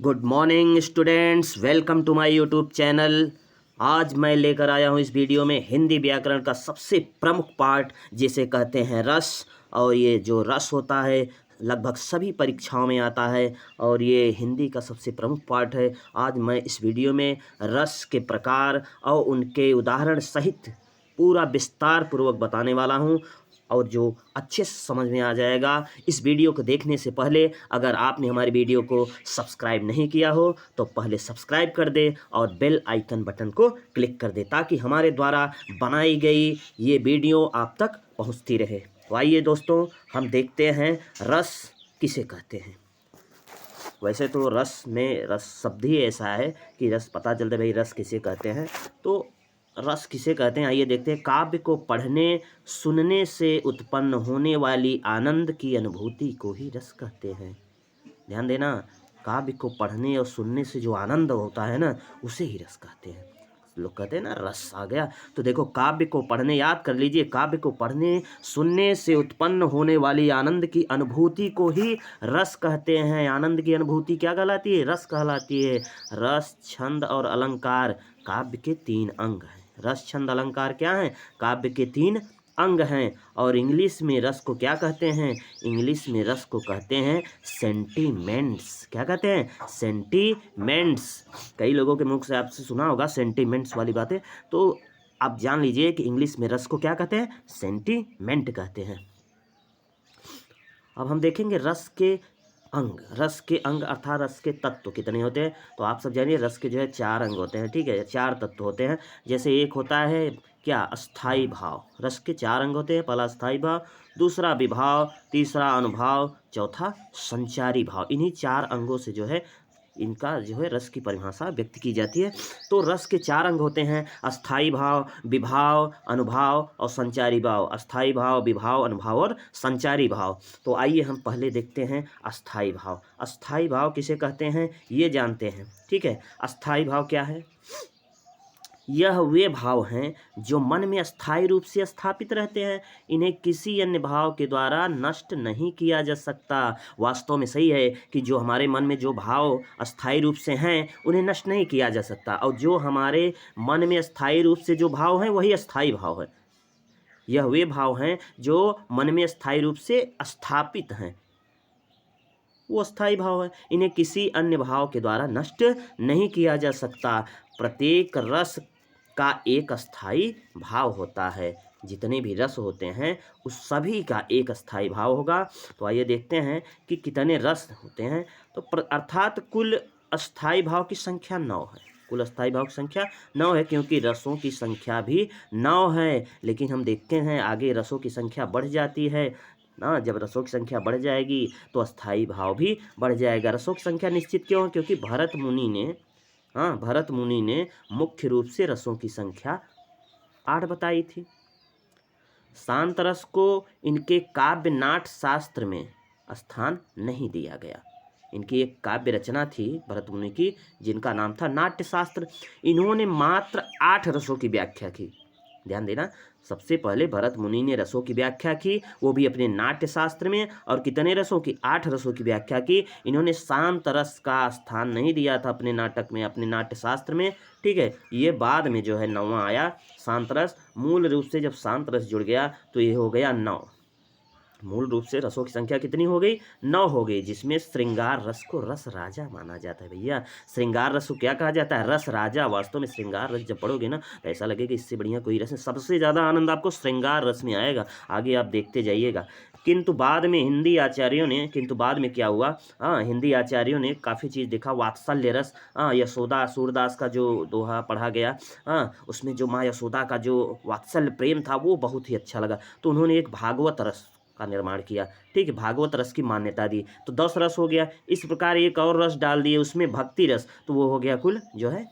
Good morning students, welcome to my YouTube channel. आज मैं लेकर आया हूँ इस वीडियो में हिंदी व्याकरण का सबसे प्रमुख पार्ट जिसे कहते हैं रस। और ये जो रस होता है लगभग सभी परीक्षाओं में आता है और ये हिंदी का सबसे प्रमुख पार्ट है। आज मैं इस वीडियो में रस के प्रकार और उनके उदाहरण सहित पूरा विस्तार पूर्वक बताने वाला हूँ और जो अच्छे से समझ में आ जाएगा। इस वीडियो को देखने से पहले अगर आपने हमारी वीडियो को सब्सक्राइब नहीं किया हो तो पहले सब्सक्राइब कर दे और बेल आइकन बटन को क्लिक कर दे ताकि हमारे द्वारा बनाई गई ये वीडियो आप तक पहुंचती रहे। तो आइए दोस्तों, हम देखते हैं रस किसे कहते हैं। वैसे तो रस में रस शब्द ही ऐसा है कि रस पता चलता है भाई रस किसे कहते हैं। तो रस किसे कहते हैं आइए देखते हैं। काव्य को पढ़ने सुनने से उत्पन्न होने वाली आनंद की अनुभूति को ही रस कहते हैं। ध्यान देना, काव्य को पढ़ने और सुनने से जो आनंद होता है ना उसे ही रस कहते हैं। लोग कहते हैं ना रस आ गया। तो देखो, काव्य को पढ़ने, याद कर लीजिए, काव्य को पढ़ने सुनने से उत्पन्न होने वाली आनंद की अनुभूति को ही रस कहते हैं। आनंद की अनुभूति क्या कहलाती है? रस कहलाती है। रस, छंद और अलंकार काव्य के 3 अंग हैं। रस, छंद, अलंकार क्या हैं? काव्य के 3 अंग हैं। और इंग्लिश में रस को क्या कहते हैं? इंग्लिश में रस को कहते हैं सेंटीमेंट्स। क्या कहते हैं? सेंटीमेंट्स। कई लोगों के मुख से आपसे सुना होगा सेंटीमेंट्स वाली बातें, तो आप जान लीजिए कि इंग्लिश में रस को क्या कहते हैं? सेंटीमेंट कहते हैं। अब हम देखेंगे रस के अंग। रस के अंग अर्थात रस के तत्व कितने होते हैं? तो आप सब जानिए रस के जो है 4 अंग होते हैं। ठीक है, 4 तत्व होते हैं। जैसे एक होता है क्या? अस्थाई भाव। रस के 4 अंग होते हैं। पहला अस्थाई भाव, दूसरा विभाव, तीसरा अनुभाव, चौथा संचारी भाव। इन्हीं 4 अंगों से जो है इनका जो है रस की परिभाषा व्यक्त की जाती है। तो रस के 4 अंग होते हैं: अस्थाई भाव, विभाव, अनुभाव और संचारी भाव। अस्थाई भाव, विभाव, अनुभाव और संचारी भाव। तो आइए हम पहले देखते हैं अस्थाई भाव। अस्थाई भाव किसे कहते हैं ये जानते हैं। ठीक है, अस्थाई भाव क्या है? यह वे भाव हैं जो मन में अस्थायी रूप से स्थापित रहते हैं। इन्हें किसी अन्य भाव के द्वारा नष्ट नहीं किया जा सकता। वास्तव में सही है कि जो हमारे मन में जो भाव अस्थायी रूप से हैं उन्हें नष्ट नहीं किया जा सकता, और जो हमारे मन में अस्थायी रूप से जो भाव हैं वही अस्थायी भाव है। यह वे भाव हैं जो मन में अस्थायी रूप से स्थापित हैं, वो अस्थायी भाव है। इन्हें किसी अन्य भाव के द्वारा नष्ट नहीं किया जा सकता। प्रत्येक रस का एक अस्थायी भाव होता है। जितने भी रस होते हैं उस सभी का एक अस्थायी भाव होगा। तो आइए देखते हैं कि कितने रस होते हैं। तो अर्थात कुल अस्थायी भाव की संख्या 9 है। कुल अस्थायी भाव की संख्या 9 है, क्योंकि रसों की संख्या भी 9 है। लेकिन हम देखते हैं आगे रसों की संख्या बढ़ जाती है ना। जब रसों की संख्या बढ़ जाएगी तो अस्थायी भाव भी बढ़ जाएगा। रसों की संख्या निश्चित क्यों? क्योंकि भरत मुनि ने मुख्य रूप से रसों की संख्या 8 बताई थी। शांत रस को इनके काव्य नाट्य शास्त्र में स्थान नहीं दिया गया। इनकी एक काव्य रचना थी भरत मुनि की, जिनका नाम था नाट्य शास्त्र। इन्होंने मात्र 8 रसों की व्याख्या की। ध्यान देना, सबसे पहले भरत मुनि ने रसों की व्याख्या की, वो भी अपने नाट्य शास्त्र में। और कितने रसों की? 8 रसों की व्याख्या की। इन्होंने शांत रस का स्थान नहीं दिया था अपने नाटक में, अपने नाट्य शास्त्र में। ठीक है, ये बाद में जो है 9वां आया शांत रस। मूल रूप से जब शांत रस जुड़ गया तो ये हो गया 9। मूल रूप से रसों की संख्या कितनी हो गई? 9 हो गई, जिसमें श्रृंगार रस को रस राजा माना जाता है। भैया, श्रृंगार रस को क्या कहा जाता है? रस राजा। वास्तव में श्रृंगार रस जब पढ़ोगे ना तो ऐसा लगेगा इससे बढ़िया कोई रस नहीं। सबसे ज़्यादा आनंद आपको श्रृंगार रस में आएगा। आगे आप देखते जाइएगा। किंतु बाद में बाद में क्या हुआ? हिंदी आचार्यों ने काफ़ी चीज़ देखा। वात्सल्य रस, यशोदा सूरदास का जो दोहा पढ़ा गया, उसमें जो माँ यशोदा का जो वात्सल्य प्रेम था वो बहुत ही अच्छा लगा। तो उन्होंने एक भागवत रस का निर्माण किया। ठीक है, भागवत रस की मान्यता दी। तो 10 रस हो गया। इस प्रकार एक और रस डाल दिए उसमें, भक्ति रस, तो वो हो गया कुल जो है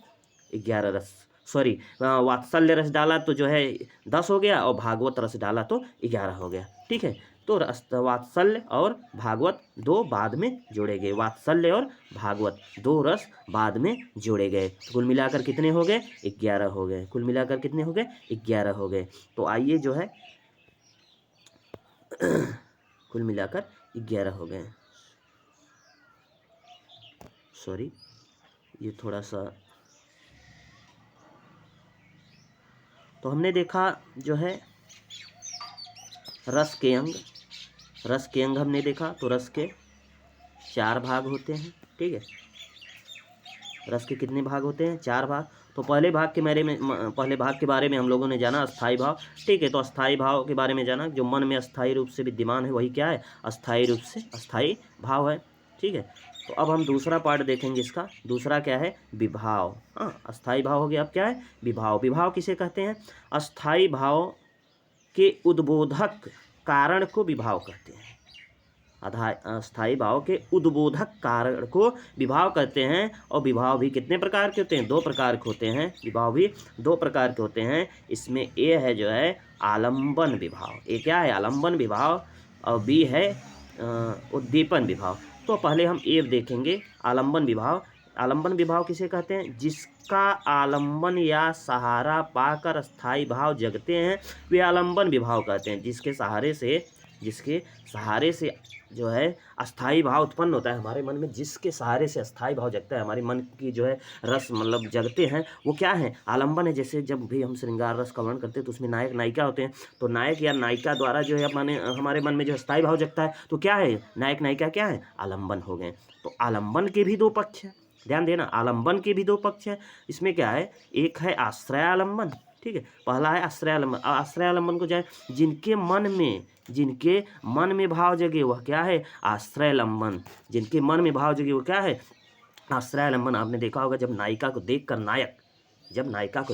11 रस। सॉरी, वात्सल्य रस डाला तो जो है 10 हो गया, और भागवत रस डाला तो 11 हो गया। ठीक है, तो वात्सल्य और भागवत 2 बाद में जोड़े गए। वात्सल्य और भागवत 2 रस बाद में जोड़े गए। तो कुल मिलाकर कितने हो गए? 11 हो गए। कुल मिलाकर कितने हो गए? 11 हो गए। तो आइए जो है कुल मिलाकर 11 हो गए। सॉरी, ये थोड़ा सा, तो हमने देखा जो है रस के अंग, रस के अंग हमने देखा, तो रस के 4 भाग होते हैं, ठीक है। रस के कितने भाग होते हैं? 4 भाग। तो पहले भाग के बारे में हम लोगों ने जाना अस्थाई भाव, ठीक है। तो अस्थाई भाव के बारे में जाना, जो मन में अस्थाई रूप से विद्यमान है वही क्या है? अस्थाई रूप से अस्थाई भाव है, ठीक है। तो अब हम दूसरा पार्ट देखेंगे इसका। दूसरा क्या है? विभाव। हाँ, अस्थाई भाव हो गया, अब क्या है? विभाव। विभाव किसे कहते हैं? अस्थाई भाव के उद्बोधक कारण को विभाव कहते हैं। अस्थाई भाव के उद्बोधक कारण को विभाव कहते हैं। और विभाव भी कितने प्रकार के होते हैं? 2 प्रकार के होते हैं। विभाव भी 2 प्रकार के होते हैं। इसमें ए है जो है आलंबन विभाव। ए क्या है? आलंबन विभाव। और बी है उद्दीपन विभाव। तो पहले हम ए देखेंगे, आलंबन विभाव। आलंबन विभाव किसे कहते हैं? जिसका आलंबन या सहारा पाकर अस्थाई भाव जगते हैं वे आलंबन विभाव कहते हैं। जिसके सहारे से जो है अस्थाई भाव उत्पन्न होता है हमारे मन में, जिसके सहारे से अस्थाई भाव जगता है, हमारे मन की जो है रस मतलब जगते हैं, वो क्या है? आलंबन है। जैसे जब भी हम श्रृंगार रस का वर्णन करते हैं तो उसमें नायक नायिका होते हैं, तो नायक या नायिका द्वारा जो है हमारे मन में जो अस्थाई भाव जगता है, तो क्या है? नायक नायिका क्या है? आलंबन हो गए। तो आलंबन के भी 2 पक्ष हैं, ध्यान देना, आलंबन के भी 2 पक्ष हैं। इसमें क्या है? एक है आश्रय आलंबन, ठीक है। पहला है आश्रय आलंबन। आश्रय आलंबन को जाए, जिनके मन में भाव जगे वह क्या है? आश्रय आलंबन। जिनके मन में भाव जगे वो क्या है? आश्रय आलंबन। आपने देखा होगा जब नायिका को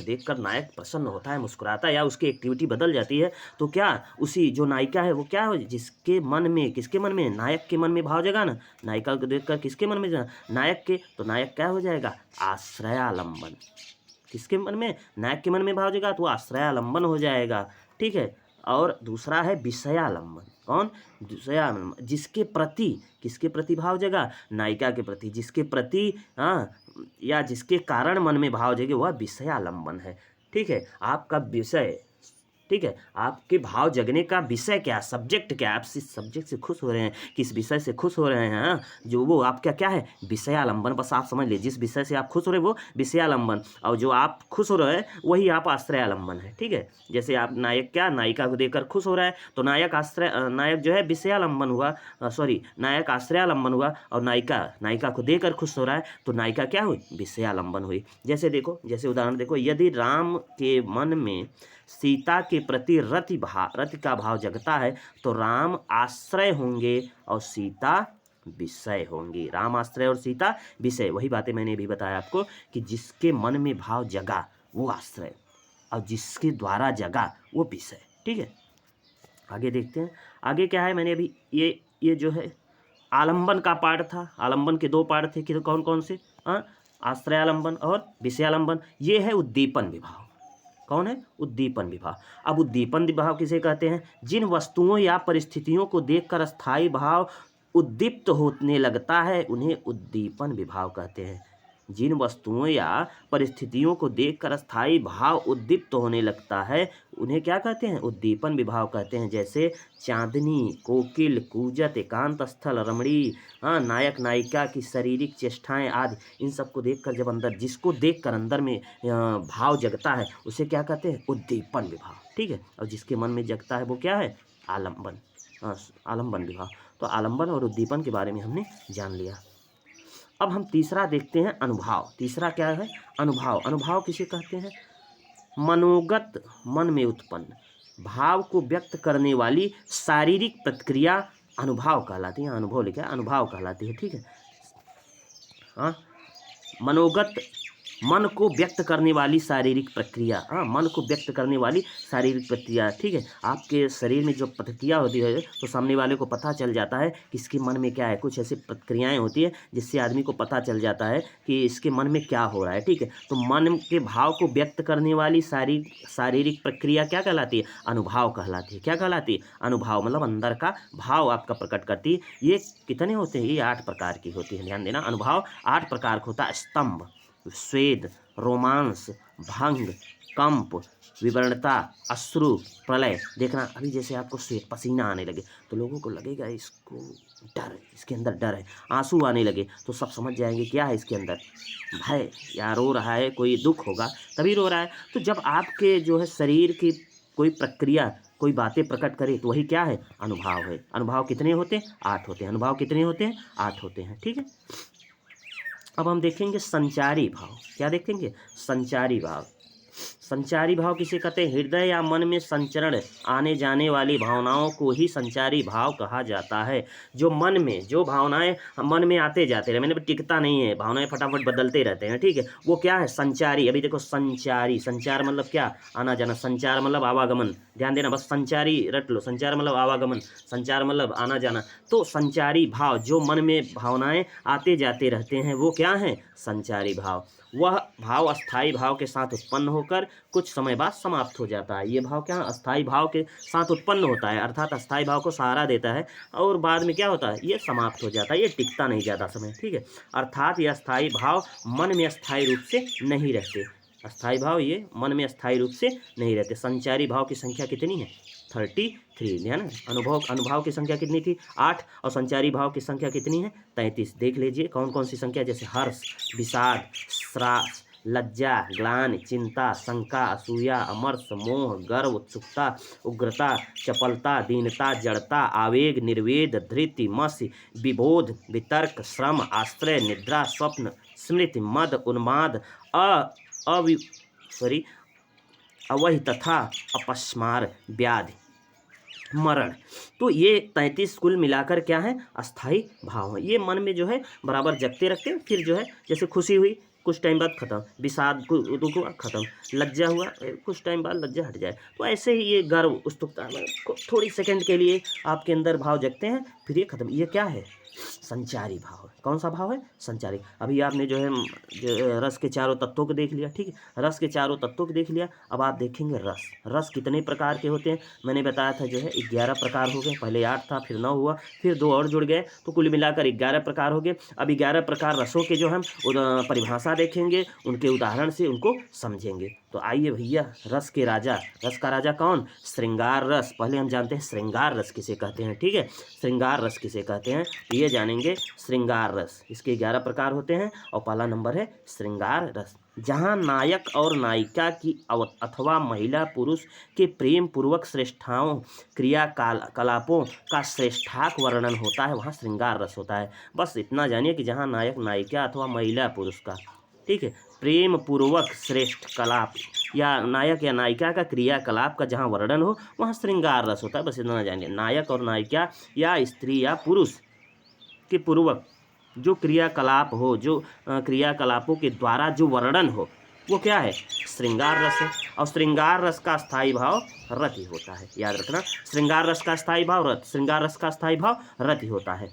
देखकर नायक प्रसन्न होता है, मुस्कुराता है, या उसकी एक्टिविटी बदल जाती है, तो क्या उसी जो नायिका है वो क्या हो, जिसके मन में, किसके मन में? नायक के मन में भाव जगा ना, नायिका को देखकर किसके मन में जगा? नायक के। तो नायक क्या हो जाएगा? आश्रयालंबन। किसके मन में? नायक के मन में भाव जगा तो आश्रयालंबन हो जाएगा, ठीक है। और दूसरा है विषयालंबन। कौन? विषयालंबन। जिसके प्रति, किसके प्रति भाव जगा? नायिका के प्रति। जिसके प्रति या जिसके कारण मन में भाव जगे वह विषयालंबन है, ठीक है। आपका विषय, ठीक है, आपके भाव जगने का विषय क्या, सब्जेक्ट क्या, आप किस सब्जेक्ट से खुश हो रहे हैं, किस विषय से खुश हो रहे हैं, जो वो आपका क्या है? विषयालंबन। बस आप समझ लीजिए, जिस विषय से आप खुश हो रहे हैं वो विषयालंबन, और जो आप खुश हो रहे हैं वही आप आश्रयालंबन है, ठीक है। जैसे आप नायक क्या, नायिका को देखकर खुश हो रहा है, तो नायक जो है विषयालंबन हुआ, नायक आश्रयालंबन हुआ, और नायिका को देखकर खुश हो रहा है, तो नायिका क्या हुई? विषयालंबन हुई। जैसे देखो, जैसे उदाहरण देखो, यदि राम के मन में सीता के प्रति रति का भाव जगता है तो राम आश्रय होंगे और सीता विषय होंगी। राम आश्रय और सीता विषय। वही बातें मैंने अभी बताया आपको कि जिसके मन में भाव जगा वो आश्रय, और जिसके द्वारा जगा वो विषय, ठीक है। आगे देखते हैं, आगे क्या है। मैंने अभी ये जो है आलंबन का पार्ट था। आलंबन के 2 पार्ट थे कि कौन कौन से? आश्रयालंबन और विषयालंबन। ये है उद्दीपन विभाव। कौन है? उद्दीपन विभाव। अब उद्दीपन विभाव किसे कहते हैं? जिन वस्तुओं या परिस्थितियों को देखकर अस्थाई भाव उद्दीप्त होने लगता है उन्हें उद्दीपन विभाव कहते हैं। जिन वस्तुओं या परिस्थितियों को देखकर अस्थाई भाव उद्दीप्त होने लगता है उन्हें क्या कहते हैं? उद्दीपन विभाव कहते हैं। जैसे चांदनी, कोकिल, कूजत, एकांत स्थल, रमणी, नायक नायिका की शारीरिक चेष्टाएं आदि, इन सबको देखकर जब जिसको देखकर अंदर में भाव जगता है उसे क्या कहते हैं? उद्दीपन विभाव, ठीक है। और जिसके मन में जगता है वो क्या है? आलंबन, आलंबन विभाव। तो आलंबन और उद्दीपन के बारे में हमने जान लिया। अब हम तीसरा देखते हैं, अनुभव। तीसरा क्या है? अनुभव। अनुभव किसे कहते हैं? मनोगत, मन में उत्पन्न भाव को व्यक्त करने वाली शारीरिक प्रतिक्रिया अनुभव कहलाती है। अनुभव लिखा है, अनुभव कहलाती है, ठीक है। मनोगत, मन को व्यक्त करने वाली शारीरिक प्रक्रिया, मन को व्यक्त करने वाली शारीरिक प्रक्रिया, ठीक है। आपके शरीर में जो प्रतिक्रिया होती है तो सामने वाले को पता चल जाता है कि इसके मन में क्या है। कुछ ऐसी प्रक्रियाएं होती है जिससे आदमी को पता चल जाता है कि इसके मन में क्या हो रहा है, ठीक है। तो मन के भाव को व्यक्त करने वाली शारीरिक प्रक्रिया क्या कहलाती है? अनुभव कहलाती है। क्या कहलाती है? अनुभव। मतलब अंदर का भाव आपका प्रकट करती है। ये कितने होते हैं? ये 8 प्रकार की होती है। ध्यान देना, अनुभव 8 प्रकार का होता है। स्तंभ, स्वेद, रोमांस, भंग, कंप, विवरणता, अश्रु, प्रलय। देखना अभी जैसे आपको स्वेद, पसीना आने लगे तो लोगों को लगेगा इसको डर, इसके अंदर डर है। आंसू आने लगे तो सब समझ जाएंगे क्या है इसके अंदर, भय, या रो रहा है, कोई दुख होगा तभी रो रहा है। तो जब आपके जो है शरीर की कोई प्रक्रिया, कोई बातें प्रकट करे तो वही क्या है, अनुभव है। अनुभव कितने होते हैं, 8 होते हैं। अनुभव कितने होते हैं, 8 होते हैं। ठीक है, अब हम देखेंगे संचारी भाव। क्या देखेंगे, संचारी भाव। संचारी भाव किसे कहते हैं, हृदय या मन में संचरण आने जाने वाली भावनाओं को ही संचारी भाव कहा जाता है। जो मन में, जो भावनाएं मन में आते जाते रहे, मैंने टिकता नहीं है, भावनाएं फटाफट बदलते रहते हैं, ठीक है, वो क्या है, संचारी। अभी देखो संचारी, संचार मतलब क्या, आना जाना, संचार मतलब आवागमन, ध्यान देना, बस संचारी रट लो, संचार मतलब आवागमन, संचार मतलब आना जाना। तो संचारी भाव, जो मन में भावनाएं आते जाते रहते हैं वो क्या है, संचारी भाव। वह भाव अस्थाई भाव के साथ उत्पन्न होकर कुछ समय बाद समाप्त हो जाता है। ये भाव क्या, अस्थाई भाव के साथ उत्पन्न होता है, अर्थात अस्थाई भाव को सहारा देता है और बाद में क्या होता है, ये समाप्त हो जाता है, ये टिकता नहीं ज़्यादा समय। ठीक है, अर्थात ये अस्थाई भाव मन में अस्थाई रूप से नहीं रहते। अस्थाई भाव ये मन में अस्थाई रूप से नहीं रहते। संचारी भाव की संख्या कितनी है, 33, ध्यान है। अनुभाव की संख्या कितनी थी, 8, और संचारी भाव की संख्या कितनी है, 33। देख लीजिए कौन कौन सी संख्या, जैसे हर्ष, विषाद, श्रास, लज्जा, ग्लानि, चिंता, शंका, असूया, अमर्ष, मोह, गर्व, उत्सुकता, उग्रता, चपलता, दीनता, जड़ता, आवेग, निर्वेद, धृति, मत्स्य, विबोध, वितर्क, श्रम, आश्रय, निद्रा, स्वप्न, स्मृति, मद, उन्माद, अवहि तथा अपस्मार, व्याधि, मरण। तो ये 33 कुल मिलाकर क्या है, अस्थाई भाव है। ये मन में जो है बराबर जगते रखते हैं। फिर जो है जैसे खुशी हुई कुछ टाइम बाद खत्म, विषाद दुख हुआ खत्म, लज्जा हुआ कुछ टाइम बाद लज्जा हट जाए। तो ऐसे ही ये गर्व, उत्सुकता, थोड़ी सेकंड के लिए आपके अंदर भाव जगते हैं, फिर ये खत्म। ये क्या है, संचारी भाव है। कौन सा भाव है, संचारी। अभी आपने जो है जो रस के चारों तत्वों को देख लिया, ठीक है, रस के चारों तत्वों को देख लिया। अब आप देखेंगे रस। रस कितने प्रकार के होते हैं, मैंने बताया था जो है 11 प्रकार हो गए, पहले 8 था, फिर 9 हुआ, फिर 2 और जुड़ गए, तो कुल मिलाकर 11 प्रकार हो गए। अब 11 प्रकार रसों के जो हम परिभाषा देखेंगे, उनके उदाहरण से उनको समझेंगे। तो आइए भैया, रस के राजा, रस का राजा कौन, श्रृंगार रस। पहले हम जानते हैं श्रृंगार रस किसे कहते हैं, ठीक है, श्रृंगार रस किसे कहते हैं, ये जानेंगे। श्रृंगार रस, इसके 11 प्रकार होते हैं और पहला नंबर है श्रृंगार रस। जहाँ नायक और नायिका की अथवा महिला पुरुष के प्रेम पूर्वक श्रेष्ठाओं क्रियाकलापों का श्रेष्ठाक वर्णन होता है, वहाँ श्रृंगार रस होता है। बस इतना जानिए कि जहाँ नायक नायिका अथवा महिला पुरुष का, ठीक है, प्रेम पूर्वक श्रेष्ठ कलाप या नायक या नायिका का क्रियाकलाप का जहाँ वर्णन हो, वहाँ श्रृंगार रस होता है। बस इतना जानिए, नायक और नायिका या स्त्री या पुरुष के पूर्वक जो क्रियाकलाप हो, जो क्रियाकलापों के द्वारा जो वर्णन हो, वो क्या है, श्रृंगार रस है। और श्रृंगार रस का स्थायी भाव रति होता है, याद रखना, श्रृंगार रस का स्थायी भाव रति, श्रृंगार रस का स्थायी भाव रति होता है।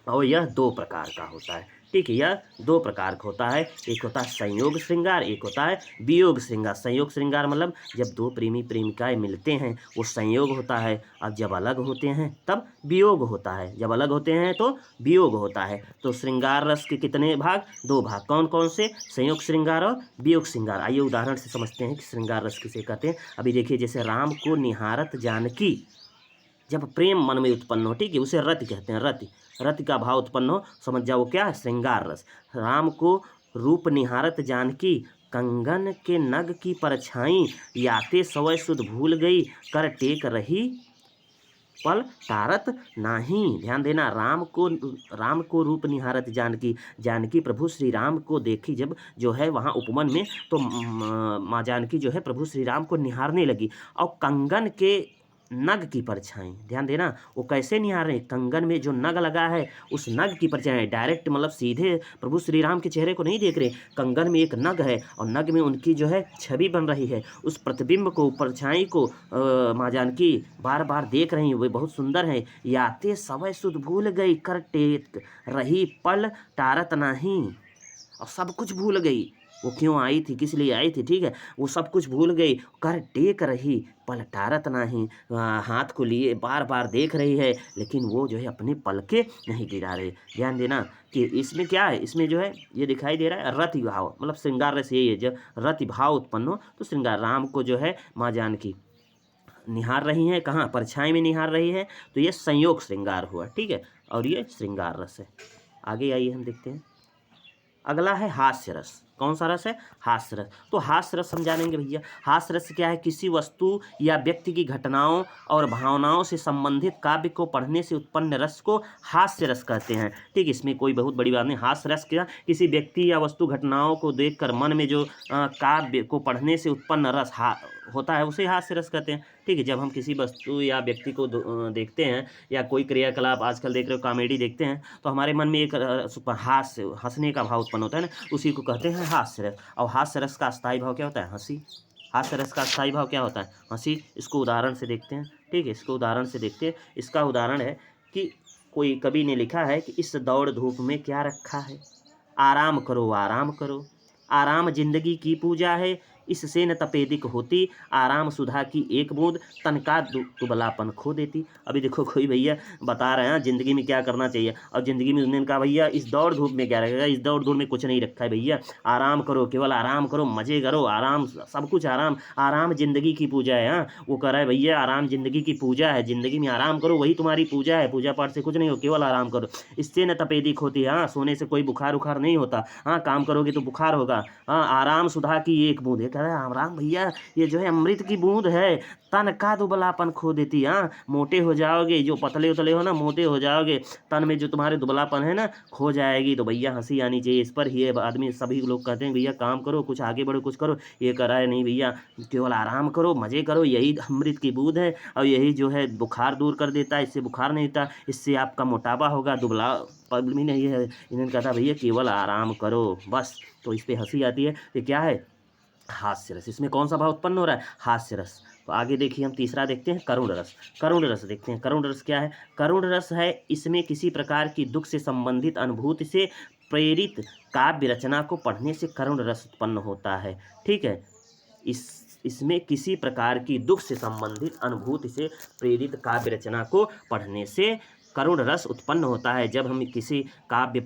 और यह 2 प्रकार का होता है, ठीक है, यह 2 प्रकार का होता है। एक होता है संयोग श्रृंगार, एक होता है वियोग श्रृंगार। संयोग श्रृंगार मतलब जब 2 प्रेमी प्रेमिकाएं मिलते हैं वो संयोग होता है, अब जब अलग होते हैं तब वियोग होता है, जब अलग होते हैं तो वियोग होता है। तो श्रृंगार रस के कितने भाग, 2 भाग। कौन कौन से, संयोग श्रृंगार और वियोग श्रृंगार। आइए उदाहरण से समझते हैं कि श्रृंगार रस किसे कहते हैं। अभी देखिए, जैसे राम को निहारत जानकी, जब प्रेम मन में उत्पन्न हो, ठीक है, उसे रति कहते हैं, रति, रति का भाव उत्पन्न हो, समझ जाओ क्या है, श्रृंगार रस। राम को रूप निहारत जानकी, कंगन के नग की परछाई, याते सवय सुध भूल गई, कर टेक रही पल टारत नाही। ध्यान देना, राम को रूप निहारत जानकी, जानकी प्रभु श्री राम को देखी जब जो है वहाँ उपवन में, तो माँ जानकी जो है प्रभु श्री राम को निहारने लगी, और कंगन के नग की परछाई, ध्यान देना, वो कैसे निहार रहे, कंगन में जो नग लगा है उस नग की परछाई, डायरेक्ट मतलब सीधे प्रभु श्री राम के चेहरे को नहीं देख रहे, कंगन में एक नग है और नग में उनकी जो है छवि बन रही है, उस प्रतिबिंब को, परछाई को माँ जानकी बार बार देख रही हैं, वे बहुत सुंदर हैं। याते समय सुध भूल गई, कर टेक रही पल टारत नाही, और सब कुछ भूल गई, वो क्यों आई थी, किस लिए आई थी, ठीक है, वो सब कुछ भूल गई। कर टेक रही पलटारत नाही, हाथ को लिए बार बार देख रही है, लेकिन वो जो है अपने पलके नहीं गिरा रही। ध्यान देना कि इसमें क्या है, इसमें जो है ये दिखाई दे रहा है रति भाव, मतलब श्रृंगार रस यही है, जब रति भाव उत्पन्न हो तो श्रृंगार। राम को जो है माँ जानकी निहार रही हैं, कहाँ, परछाई में निहार रही है, तो ये संयोग श्रृंगार हुआ, ठीक है, और ये श्रृंगार रस है। आगे आइए हम देखते हैं, अगला है हास्य रस। कौन सा रस है, हास्य रस। तो हास्य रस समझानेंगे भैया। हास्य रस क्या है, किसी वस्तु या व्यक्ति की घटनाओं और भावनाओं से संबंधित काव्य को पढ़ने से उत्पन्न रस को हास्य रस कहते हैं, ठीक। इसमें कोई बहुत बड़ी बात नहीं। हास्य रस क्या, किसी व्यक्ति या वस्तु घटनाओं को देखकर मन में जो काव्य को पढ़ने से उत्पन्न रस होता है, उसे हास्य रस कहते हैं, ठीक है। जब हम किसी वस्तु या व्यक्ति को देखते हैं या कोई क्रियाकलाप आजकल देख रहे हो, कॉमेडी देखते हैं, तो हमारे मन में एक हास्य, हंसने का भाव उत्पन्न होता है ना, उसी को कहते हैं हास्य रस। और हास्य रस का अस्थायी भाव क्या होता है, हंसी। हास्य रस का अस्थायी भाव क्या होता है, हंसी। इसको उदाहरण से देखते हैं, ठीक है, इसको उदाहरण से देखते हैं। इसका उदाहरण है कि कोई कवि ने लिखा है कि इस दौड़ धूप में क्या रखा है, आराम करो आराम करो, आराम जिंदगी की पूजा है, इससे न तपेदिक होती, आराम सुधा की एक बूंद, तन का दुबलापन खो देती। अभी देखो कोई भैया बता रहे हैं ज़िंदगी में क्या करना चाहिए, और ज़िंदगी में उन्होंने कहा भैया इस दौड़ धूप में क्या रहेगा, इस दौड़ धूप में कुछ नहीं रखा है भैया, आराम करो, केवल आराम करो, मज़े करो, आराम, सब कुछ आराम, आराम ज़िंदगी की पूजा है। हाँ, वो कह रहा है भैया आराम ज़िंदगी की पूजा है, ज़िंदगी में आराम करो, वही तुम्हारी पूजा है, पूजा पाठ से कुछ नहीं हो, केवल आराम करो, इससे न तपेदिक होती है। हाँ, सोने से कोई बुखार उखार नहीं होता, हाँ, काम करोगे तो बुखार होगा। हाँ, आराम सुधा की एक बूंद, ये कह रहा है आराम भैया ये जो है अमृत की बूंद है, तन का दुबलापन खो देती। हाँ, मोटे हो जाओगे, जो पतले उतले हो ना, मोटे हो जाओगे, तन में जो तुम्हारे दुबलापन है ना, खो जाएगी। तो भैया हंसी आनी चाहिए इस पर ही। आदमी सभी लोग कहते हैं भैया काम करो, कुछ आगे बढ़ो, कुछ करो, ये कह रहा है नहीं भैया केवल आराम करो, मज़े करो, यही अमृत की बूंद है, और यही जो है बुखार दूर कर देता है, इससे बुखार नहीं होता, इससे आपका मोटापा होगा, दुबला पल भी नहीं है। इन्होंने कहा था भैया केवल आराम करो बस। तो इस पर हंसी आती है, ये क्या है, हास्य रस। इसमें कौन सा भाव उत्पन्न हो रहा है, हास्य रस। तो आगे देखिए हम तीसरा देखते हैं, करुण रस। करुण रस देखते हैं, करुण रस क्या है, करुण रस है इसमें किसी प्रकार की दुख से संबंधित अनुभूति से प्रेरित काव्य रचना को पढ़ने से करुण रस उत्पन्न होता है, ठीक है। इसमें किसी प्रकार की दुख से संबंधित अनुभूति से प्रेरित काव्य रचना को पढ़ने से करुण रस उत्पन्न होता है। जब हम किसी काव्य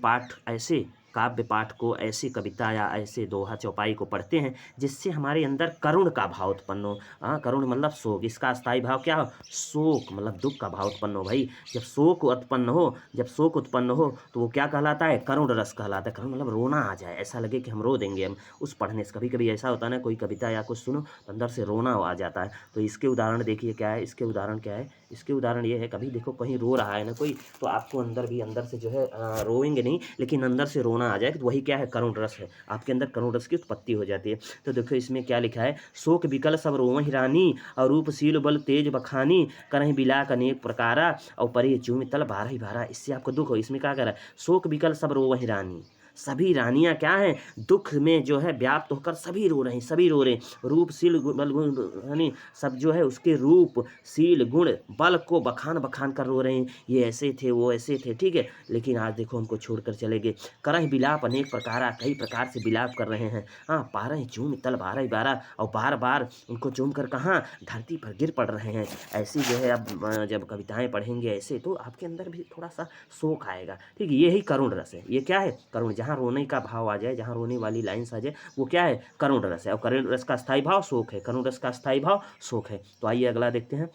पाठ को, ऐसी कविता या ऐसे दोहा चौपाई को पढ़ते हैं जिससे हमारे अंदर करुण का भाव उत्पन्न हो। हाँ, करुण मतलब शोक, इसका अस्थायी भाव क्या हो, शोक मतलब दुख का भाव उत्पन्न हो। भाई जब शोक उत्पन्न हो तो वो क्या कहलाता है, करुण रस कहलाता है। करुण मतलब रोना आ जाए, ऐसा लगे कि हम रो देंगे हम उस पढ़ने से। कभी कभी ऐसा होता है ना, कोई कविता या कुछ सुनो तो अंदर से रोना आ जाता है। तो इसके उदाहरण देखिए क्या है, इसके उदाहरण क्या है, इसके उदाहरण ये है, कभी देखो कहीं रो रहा है ना कोई, तो आपको अंदर से जो है रोएंगे नहीं, लेकिन अंदर से रोना आ जाए, तो वही क्या है, करुण रस है। आपके अंदर करुण रस की उत्पत्ति हो जाती है। तो देखो इसमें क्या लिखा है, शोक विकल सब रोवहि रानी, और रूपशील बल तेज बखानी, करहि बिलाक अनेक प्रकारा, और परे चूमि तल बारह बारह। इससे आपको दुख हो। इसमें क्या कर रहा है, शोक विकल सब रोवहि रानी, सभी रानियां क्या हैं, दुख में जो है व्याप्त होकर सभी रो रहे हैं। रूप शील बल गुण, यानी सब जो है उसके रूप शील गुण बल को बखान कर रो रहे हैं, ये ऐसे थे वो ऐसे थे, ठीक है। लेकिन आज देखो हमको छोड़कर चले गए। करह बिलाप अनेक प्रकारा, कई प्रकार से बिलाप कर रहे हैं। हाँ, पारह चूम तल बारह बारह, और बार बार उनको चूम कर कहाँ, धरती पर गिर पड़ रहे हैं। ऐसी जो है अब जब कविताएं पढ़ेंगे ऐसे, तो आपके अंदर भी थोड़ा सा शोक आएगा, ठीक है। यही करुण रस है। ये क्या है, करुण, जहाँ रोने का भाव आ जाए, जहाँ रोने वाली लाइन्स आ जाए, वो क्या है, करुण रस है। और करुण रस का स्थायी भाव शोक है, करुण रस का स्थायी भाव शोक है। तो आइए अगला देखते हैं,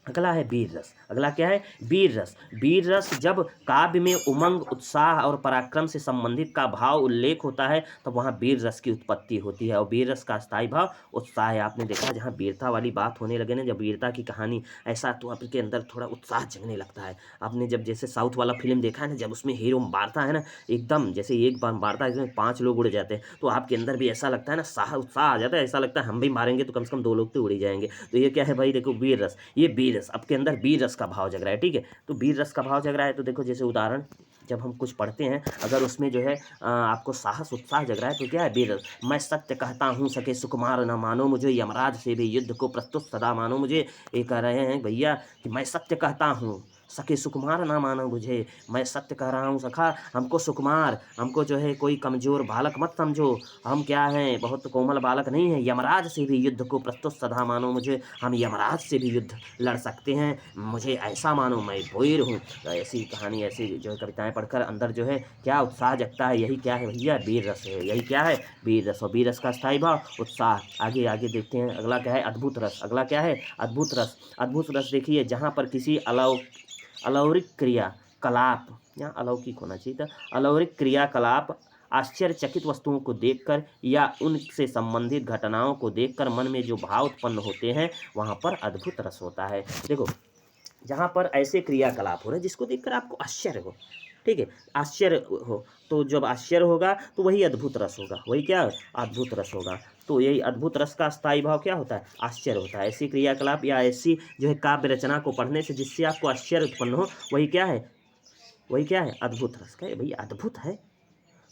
अगला है वीर रस। अगला क्या है, वीर रस। वीर रस जब काव्य में उमंग, उत्साह और पराक्रम से संबंधित का भाव उल्लेख होता है, तब वहाँ वीर रस की उत्पत्ति होती है। और वीर रस का स्थायी भाव उत्साह है। आपने देखा जहाँ वीरता वाली बात होने लगे ना, जब वीरता की कहानी, ऐसा तो आपके अंदर थोड़ा उत्साह जगने लगता है। आपने जब जैसे साउथ वाला फिल्म देखा है ना, जब उसमें हीरो मारता है ना, एकदम जैसे एक बार मारता है इसमें 5 लोग उड़ जाते हैं, तो आपके अंदर भी ऐसा लगता है ना, उत्साह आ जाता है। ऐसा लगता है हम भी मारेंगे तो कम से कम 2 लोग तो उड़ ही जाएंगे। तो ये क्या है भाई, देखो वीर रस, ये वीर रस, आपके अंदर वीर रस का भाव जग रहा है, ठीक है। तो वीर रस का भाव जग रहा है, तो देखो जैसे उदाहरण, जब हम कुछ पढ़ते हैं, अगर उसमें जो है आपको साहस उत्साह जग रहा है, तो क्या है, वीर रस। मैं सत्य कहता हूँ सके सुकुमार न मानो मुझे, यमराज से भी युद्ध को प्रस्तुत सदा मानो मुझे। ये कह रहे हैं भैया कि मैं सत्य कहता हूँ, सखे सुकुमार ना मानो मुझे, मैं सत्य कह रहा हूँ सखा, हमको सुकुमार, हमको जो है कोई कमज़ोर बालक मत समझो, हम क्या हैं, बहुत कोमल बालक नहीं हैं, यमराज से भी युद्ध को प्रस्तुत सधा मानो मुझे, हम यमराज से भी युद्ध लड़ सकते हैं, मुझे ऐसा मानो, मैं बोईर हूँ। तो ऐसी कहानी, ऐसी जो है कविताएँ पढ़कर अंदर जो है क्या उत्साह जगता है, यही क्या है भैया, वीर रस है। यही क्या है, वीर रस। और वीर रस का स्थायी भाव उत्साह। आगे आगे देखते हैं, अगला क्या है, अद्भुत रस। अगला क्या है, अद्भुत रस। अद्भुत रस देखिए, जहाँ पर किसी अलौकिक क्रिया कलाप, यहाँ अलौकिक होना चाहिए था, अलौकिक क्रियाकलाप, आश्चर्यचकित वस्तुओं को देखकर या उनसे संबंधित घटनाओं को देखकर मन में जो भाव उत्पन्न होते हैं, वहाँ पर अद्भुत रस होता है। देखो, जहाँ पर ऐसे क्रियाकलाप हो रहे हैं जिसको देखकर आपको आश्चर्य हो, ठीक है, आश्चर्य हो, तो जब आश्चर्य होगा तो वही अद्भुत रस होगा, वही क्या, अद्भुत रस होगा। तो यही अद्भुत रस का स्थायी भाव क्या होता है, आश्चर्य होता है। ऐसी क्रियाकलाप या ऐसी जो है काव्य रचना को पढ़ने से जिससे आपको आश्चर्य उत्पन्न हो, वही क्या है, वही क्या है, अद्भुत रस का। भैया अद्भुत है,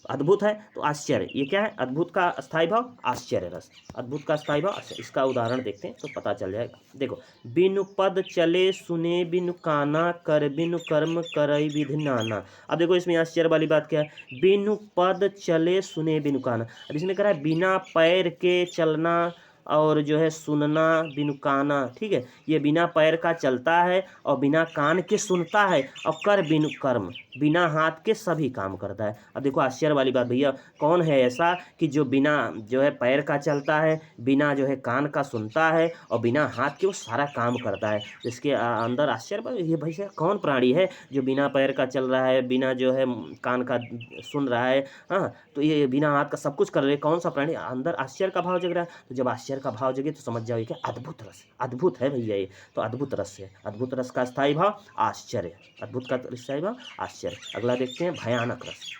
अद्भुत है तो आश्चर्य, ये क्या है, अद्भुत का स्थायी भाव आश्चर्य रस, अद्भुत का स्थायी भाव आश्चर्य। इसका उदाहरण देखते हैं तो पता चल जाएगा। देखो, बिनु पद चले सुने बिनु काना, कर बिनु कर्म करई विधि नाना। अब देखो इसमें आश्चर्य वाली बात क्या है, बिनु पद चले सुने बिनु काना। अब इसमें कह रहा है बिना पैर के चलना और जो है सुनना बिनु काना, ठीक है, ये बिना पैर का चलता है और बिना कान के सुनता है, और कर बिनु कर्म, बिना हाथ के सभी काम करता है। अब देखो आश्चर्य वाली बात भैया, कौन है ऐसा कि जो बिना जो है पैर का चलता है, बिना जो है कान का सुनता है और बिना हाथ के वो सारा काम करता है। इसके अंदर आश्चर्य, ये भैया कौन प्राणी है जो बिना पैर का चल रहा है, बिना जो है कान का सुन रहा है, हाँ, तो ये बिना हाथ का सब कुछ कर रहे हैं, कौन सा प्राणी, अंदर आश्चर्य का भाव जग रहा है। तो जब आश्चर्य का भाव जगे तो समझ जाओ कि अद्भुत रस, अद्भुत है भैया ये, तो अद्भुत रस है। अद्भुत रस का स्थायी भाव आश्चर्य, अद्भुत का स्थायी भाव आश्चर्य। अगला देखते हैं भयानक रस।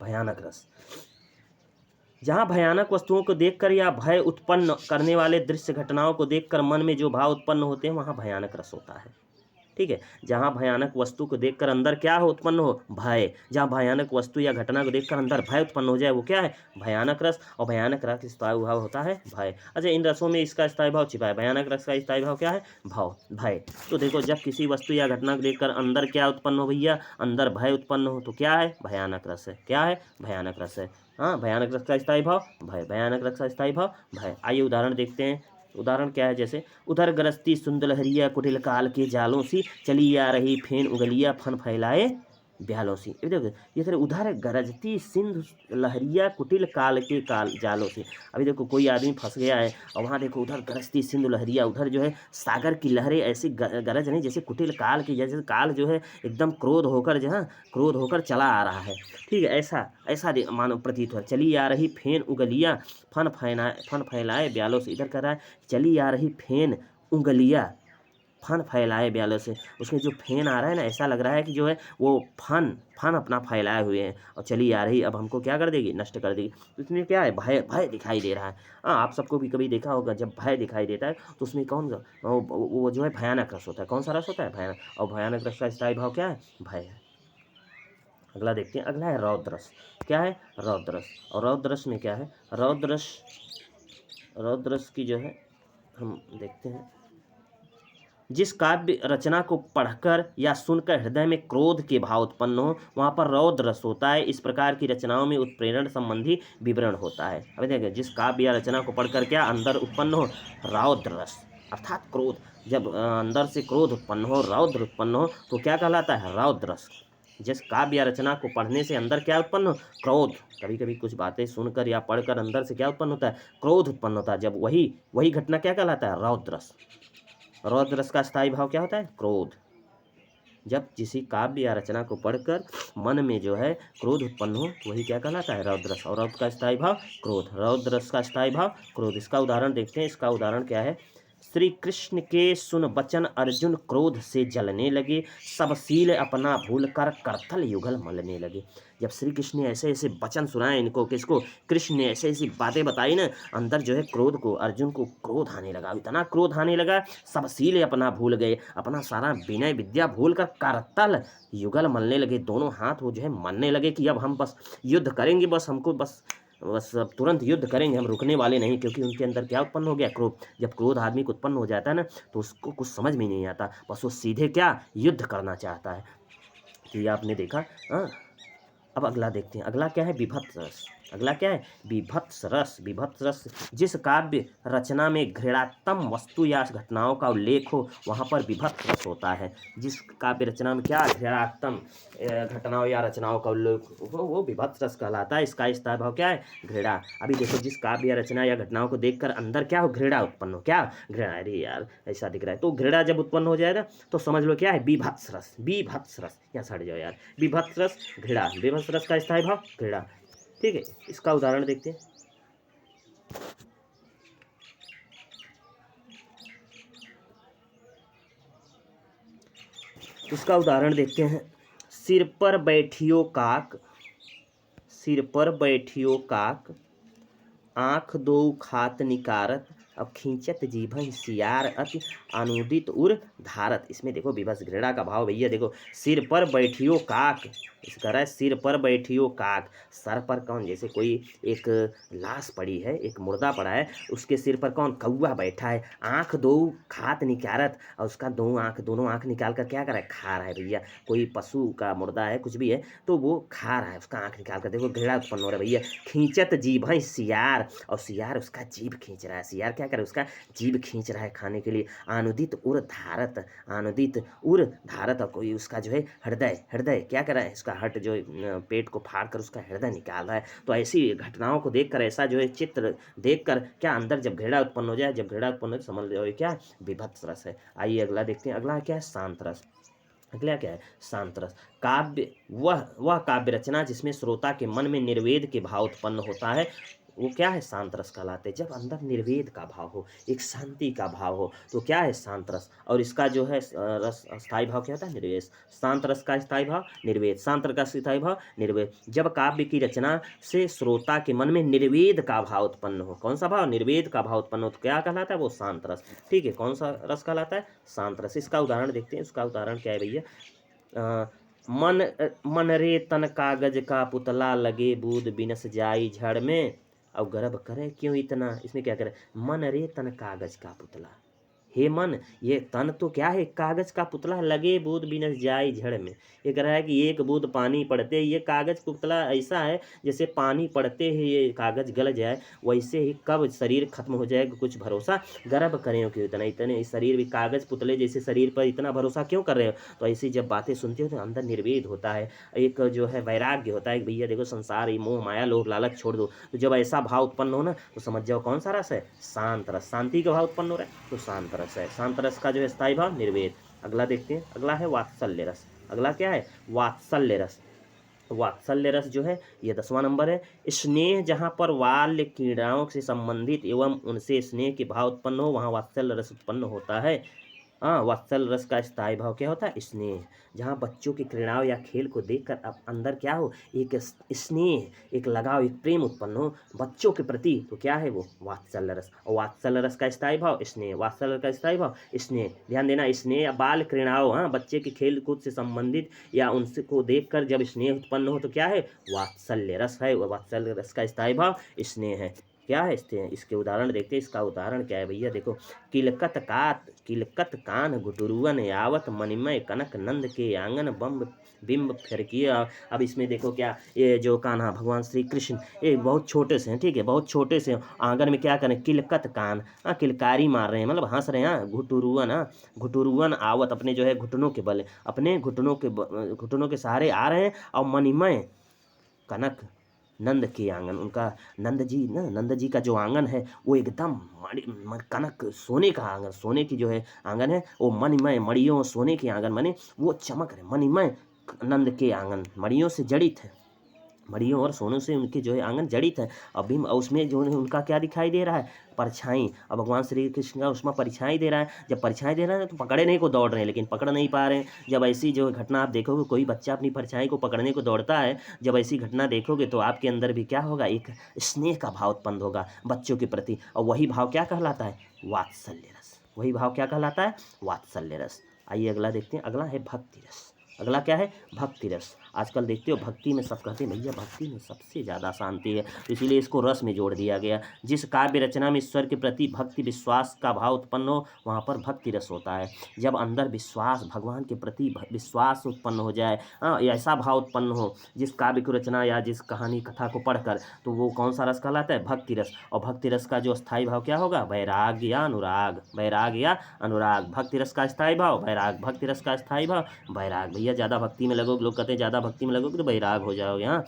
भयानक रस, जहाँ भयानक वस्तुओं को देखकर या भय उत्पन्न करने वाले दृश्य घटनाओं को देखकर मन में जो भाव उत्पन्न होते हैं, वहाँ भयानक रस होता है, ठीक है। जहाँ भयानक वस्तु को देखकर अंदर क्या हो उत्पन्न हो, भय। जहाँ भयानक वस्तु या घटना को देखकर अंदर भय उत्पन्न हो जाए, वो क्या है, भयानक रस। और भयानक रस स्थायी भाव होता है भय। अच्छा, इन रसों में इसका स्थायी भाव छिपा है। भयानक रस का स्थायी भाव क्या है, भाव, भय। तो देखो, जब किसी वस्तु या घटना को देखकर अंदर क्या उत्पन्न हो भैया, अंदर भय उत्पन्न हो, तो क्या है, भयानक रस है। क्या है, भयानक रस है। हाँ, भयानक रस का स्थायी भाव भय, भयानक रस का स्थायी भाव भय। आइए उदाहरण देखते हैं। उदाहरण क्या है, जैसे उधर गरजती सुंदलहरिया कुटिल काल के जालों सी, चली आ रही फेन उगलिया फन फैलाए ब्यालों सी। देखो, ये सर उधर गरजती सिंधु लहरिया कुटिल काल के जालों से। अभी देखो कोई आदमी फंस गया है और वहाँ देखो उधर गरजती सिंधु लहरिया, उधर जो है सागर की लहरें ऐसी गरज नहीं जैसे कुटिल काल की, जैसे काल जो है एकदम क्रोध होकर जो है क्रोध होकर चला आ रहा है, ठीक है, ऐसा ऐसा मानो प्रतीत हो। चली आ रही फेन उगलिया फन फैलाए ब्यालों से। इधर कर रहा है चली आ रही फेन उंगलिया फन फैलाए ब्यालों से। उसमें जो फेन आ रहा है ना, ऐसा लग रहा है कि जो है वो फन अपना फैलाए हुए हैं और चली आ रही, अब हमको क्या कर देगी, नष्ट कर देगी। तो इसमें क्या है, भय, भय दिखाई दे रहा है। हाँ, आप सबको भी कभी देखा होगा, जब भय दिखाई देता है तो उसमें कौन वो जो है भयानक रस होता है। कौन सा रस होता है, भयानक। और भयानक रस का स्थायी भाव क्या है, भय है। अगला देखते हैं। अगला है रौद्र रस। क्या है, रौद्र रस। और रौद्र रस में क्या है, रौद्र रस की जो है हम देखते हैं, जिस काव्य रचना को पढ़कर या सुनकर हृदय में क्रोध के भाव उत्पन्न हो, वहाँ पर रौद्र रस होता है। इस प्रकार की रचनाओं में उत्प्रेरण संबंधी विवरण होता है। अभी देखिए, जिस काव्य या रचना को पढ़कर क्या अंदर उत्पन्न हो, रौद्र रस, अर्थात क्रोध। जब अंदर से क्रोध उत्पन्न हो, रौद्र उत्पन्न हो, तो क्या कहलाता है, रौद्र रस। जिस काव्य या रचना को पढ़ने से अंदर क्या उत्पन्न हो, क्रोध। कभी कभी कुछ बातें सुनकर या पढ़कर अंदर से क्या उत्पन्न होता है, क्रोध उत्पन्न होता है। जब वही घटना क्या कहलाता है, रौद्र रस। रौद्र रस का स्थायी भाव क्या होता है, क्रोध। जब किसी काव्य या रचना को पढ़कर मन में जो है क्रोध उत्पन्न हो, वही क्या कहलाता है, रौद्र रस। और रौद्र का स्थायी भाव क्रोध, रौद्र रस का स्थायी भाव क्रोध। इसका उदाहरण देखते हैं। इसका उदाहरण क्या है, श्री कृष्ण के सुन बचन अर्जुन क्रोध से जलने लगे, सब शील अपना भूल कर करतल युगल मलने लगे। जब श्री कृष्ण ने ऐसे ऐसे वचन सुनाए इनको, किसको, कृष्ण ने ऐसे ऐसी बातें बताई ना, अंदर जो है क्रोध को, अर्जुन को क्रोध आने लगा, इतना क्रोध आने लगा, सब शील अपना भूल गए, अपना सारा विनय विद्या भूल कर करतल युगल मलने लगे। दोनों हाथ वो जो है मलने लगे कि अब हम बस युद्ध करेंगे, बस हमको बस बस अब तुरंत युद्ध करेंगे, हम रुकने वाले नहीं, क्योंकि उनके अंदर क्या उत्पन्न हो गया, क्रोध। जब क्रोध आदमी को उत्पन्न हो जाता है ना, तो उसको कुछ समझ में नहीं आता, बस वो सीधे क्या युद्ध करना चाहता है। तो ये आपने देखा। हाँ, अब अगला देखते हैं। अगला क्या है, विभत्स रस। अगला क्या है, विभत्स रस। विभत्स रस, जिस काव्य रचना में घृणात्म वस्तु या घटनाओं का उल्लेख हो वहाँ पर विभत्स रस होता है। जिस काव्य रचना में क्या घृणात्म घटनाओं या रचनाओं का उल्लेख हो वो विभत्स रस कहलाता है। इसका स्थायी भाव क्या है, घृणा। अभी देखो, जिस काव्य या रचना या घटनाओं को देखकर अंदर क्या हो, घृणा उत्पन्न हो। क्या घृणा, अरे यार ऐसा दिख रहा है, तो घृणा जब उत्पन्न हो जाएगा तो समझ लो क्या है, विभत्स रस। विभत्स रस, यहाँ हट जाओ यार, विभत्स रस घृणा। विभत्स रस का स्थायी भाव घृणा। ठीक है, इसका उदाहरण देखते हैं। इसका उदाहरण देखते हैं। सिर पर बैठियो काक, सिर पर बैठियो काक, आँख दो खात निकारत, अब खींचत जीभन सियार अति अनुदित उर धारत। इसमें देखो विभत्स घृणा का भाव भैया देखो। सिर पर बैठियो काक, इसका है सिर पर बैठियो काक। सर पर कौन, जैसे कोई एक लाश पड़ी है, एक मुर्दा पड़ा है, उसके सिर पर कौन, कौवा बैठा है। आँख दो खात निकारत, और उसका दोनों आँख निकाल कर क्या कर रहा है, खा रहा है भैया। कोई पशु का मुर्दा है, कुछ भी है, तो वो खा रहा है, उसका आँख निकाल कर। देखो घृणा उत्पन्न हो रहा है भैया। खींचत जीभ सियार, और सियार उसका जीभ खींच रहा है। सियार क्या करे, उसका जीभ खींच रहा है खाने के लिए। आनुदित उर धारत, आनुदित उर धारत, और कोई उसका जो है हृदय, हृदय क्या कर रहा है, उसका हट जो पेट को फाड़ कर उसका हृदय निकाल रहा है। तो ऐसी घटनाओं को देखकर, ऐसा जो है चित्र देखकर क्या अंदर जब घृणा उत्पन्न हो जाए, जब घृणा उत्पन्न हो तो समझ लो क्या विभत्स रस है। आइए अगला देखते हैं। अगला क्या है, शांत रस। अगला क्या है, शांत रस। काव्य वह काव्य रचना जिसमें श्रोता के मन में निर्वेद के भाव उत्पन्न होता है, वो क्या है, शांत रस कहलाते हैं। जब अंदर निर्वेद का भाव हो, एक शांति का भाव हो, तो क्या है, शांत रस। और इसका जो है रस स्थायी भाव क्या होता है, निर्वेद। शांत रस का स्थायी भाव निर्वेद, शांत रस का स्थायी भाव निर्वेद। जब काव्य की रचना से श्रोता के मन में निर्वेद का भाव उत्पन्न हो, कौन सा भाव, निर्वेद का भाव उत्पन्न हो, तो क्या कहलाता है, वो शांत रस। ठीक है, कौन सा रस कहलाता है, शांत रस। इसका उदाहरण देखते हैं। इसका उदाहरण क्या है भैया, मन रे तन कागज का पुतला, लगे बूंद बिनस जाई झड़ में, अब गर्भ करे क्यों इतना। इसमें क्या करे, मन रे तन कागज का पुतला। हे मन, ये तन तो क्या है, कागज का पुतला, लगे बूंद बिनस जाए झड़ में। ये कह रहा है कि एक बूंद पानी पड़ते ये कागज पुतला ऐसा है जैसे पानी पड़ते ही ये कागज गल जाए, वैसे ही कब शरीर खत्म हो जाएगा कुछ भरोसा, गर्भ करें क्यों इतना, इतने शरीर भी कागज पुतले जैसे शरीर पर इतना भरोसा क्यों कर रहे हो। तो ऐसी जब बातें सुनते हो तो अंदर निर्वेद होता है, एक जो है वैराग्य होता है, भैया देखो संसार ये मोह माया लोभ लालच छोड़ दो। तो जब ऐसा भाव उत्पन्न हो ना, तो समझ जाओ कौन सा रस है, शांत रस। शांति का भाव उत्पन्न हो रहा है तो शांत रस है। शांत रस का जो है स्थायी भाव निर्वेद। अगला देखते हैं। अगला है वात्सल्य रस। अगला क्या है, वात्सल्य रस। वात्सल्य रस जो है ये 10वां नंबर है। स्नेह, जहाँ पर बाल्य क्रीड़ाओं से संबंधित एवं उनसे स्नेह के भाव उत्पन्न हो वहाँ वात्सल्य रस उत्पन्न होता है। हाँ, वात्सल्य रस का स्थायी भाव क्या होता है, स्नेह। जहाँ बच्चों की क्रीड़ाओं या खेल को देखकर अब अंदर क्या हो, एक स्नेह, एक लगाव, एक प्रेम उत्पन्न हो बच्चों के प्रति, तो क्या है वो वात्सल्य रस। और वात्सल्य रस का स्थायी भाव स्नेह, वात्सल्य का स्थायी भाव स्नेह। ध्यान देना, स्नेह या बाल क्रीड़ाओं, हाँ बच्चे के खेल कूद से संबंधित या उनसे को देखकर जब स्नेह उत्पन्न हो तो क्या है, वात्सल्य रस है। वात्सल्य रस का स्थायी भाव स्नेह है। क्या है इसके उदाहरण देखते हैं। इसका उदाहरण क्या है भैया देखो, किलकत कान घुटुरुअन यावत, मणिमय कनक नंद के आंगन बम्ब बिंब फिरकिया। अब इसमें देखो क्या, ये जो कान्हा भगवान श्री कृष्ण ये बहुत छोटे से हैं, ठीक है, बहुत छोटे से आंगन में क्या करें, किलकत कान, किलकारी मार रहे हैं, मतलब हंस रहे हैं। घुटुरुअन आवत, अपने जो है घुटनों के बल, अपने घुटनों के सहारे आ रहे हैं। और मणिमय कनक नंद के आंगन, उनका नंद जी का जो आंगन है वो एकदम कनक सोने का आंगन, सोने की जो है आंगन है वो मणिमय, मणियों सोने के आंगन माने वो चमक रहे। मणिमय नंद के आंगन मणियों से जड़ित है, मणियों और सोनों से उनके जो है आंगन जड़ित है। अभी उसमें जो है उनका क्या दिखाई दे रहा है, परछाई। अब भगवान श्री कृष्ण का उसमें परछाई दे रहा है। जब परछाई दे रहा है तो पकड़ने को दौड़ रहे हैं लेकिन पकड़ नहीं पा रहे हैं। जब ऐसी जो घटना आप देखोगे, कोई बच्चा अपनी परछाई को पकड़ने को दौड़ता है, जब ऐसी घटना देखोगे तो आपके अंदर भी क्या होगा, एक स्नेह का भाव उत्पन्न होगा बच्चों के प्रति। और वही भाव क्या कहलाता है, वात्सल्य रस। वही भाव क्या कहलाता है, वात्सल्य रस। आइए अगला देखते हैं। अगला है भक्ति रस। अगला क्या है, भक्ति रस। आजकल देखते हो भक्ति में सब कहते हैं भैया भक्ति में सबसे ज़्यादा शांति है, तो इसीलिए इसको रस में जोड़ दिया गया। जिस काव्य रचना में ईश्वर के प्रति भक्ति विश्वास का भाव उत्पन्न हो वहाँ पर भक्ति रस होता है। जब अंदर विश्वास भगवान के प्रति विश्वास उत्पन्न हो जाए, ऐसा भाव उत्पन्न हो जिस काव्य की रचना या जिस कहानी कथा को पढ़कर, तो वो कौन सा रस कहलाता है? भक्ति रस। और भक्ति रस का जो स्थायी भाव क्या होगा? वैराग्य या अनुराग। वैराग्य या अनुराग। भक्ति रस का स्थायी भाव वैराग, भक्ति रस का स्थायी भाव वैराग। भैया ज़्यादा भक्ति में लगोगे, लोग कहते हैं ज़्यादा भक्ति में लगोगे तो वैराग हो जाओगे। हाँ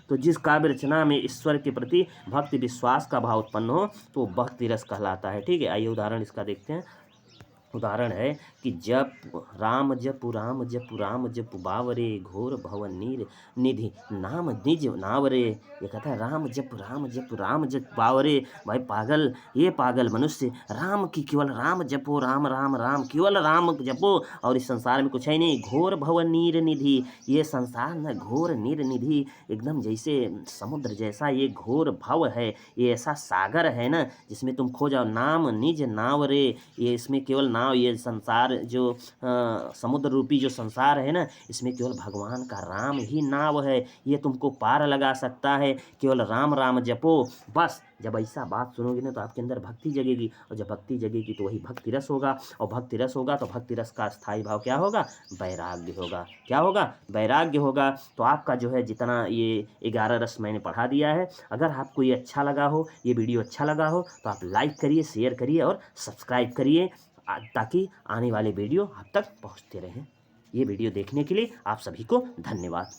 तो जिस काव्य रचना में ईश्वर के प्रति भक्ति विश्वास का भाव उत्पन्न हो तो भक्ति रस कहलाता है। ठीक है, आइए उदाहरण इसका देखते हैं। उदाहरण है कि जप राम जप राम जप बावरे घोर भव नीर निधि नाम निज नावरे। ये कहता है राम जप बावरे। भाई पागल, ये पागल मनुष्य राम की केवल राम जपो, राम राम राम, केवल राम जपो और इस संसार में कुछ है नहीं। घोर भव नीर निधि, ये संसार न घोर नीर निधि, एकदम जैसे समुद्र जैसा ये घोर भव है, ये ऐसा सागर है ना जिसमें तुम खो जाओ। नाम निज नावरे, ये इसमें केवल नाव, ये संसार जो समुद्र रूपी जो संसार है ना, इसमें केवल भगवान का राम ही नाव है, ये तुमको पार लगा सकता है। केवल राम राम जपो बस। जब ऐसा बात सुनोगे ना तो आपके अंदर भक्ति जगेगी, और जब भक्ति जगेगी तो वही भक्ति रस होगा, और भक्ति रस होगा तो भक्ति रस का स्थायी भाव क्या होगा? वैराग्य होगा। क्या होगा? वैराग्य होगा। तो आपका जो है जितना ये 11 रस मैंने पढ़ा दिया है, अगर आपको ये अच्छा लगा हो, ये वीडियो अच्छा लगा हो तो आप लाइक करिए, शेयर करिए और सब्सक्राइब करिए, ताकि आने वाले वीडियो आप तक पहुंचते रहें। ये वीडियो देखने के लिए आप सभी को धन्यवाद।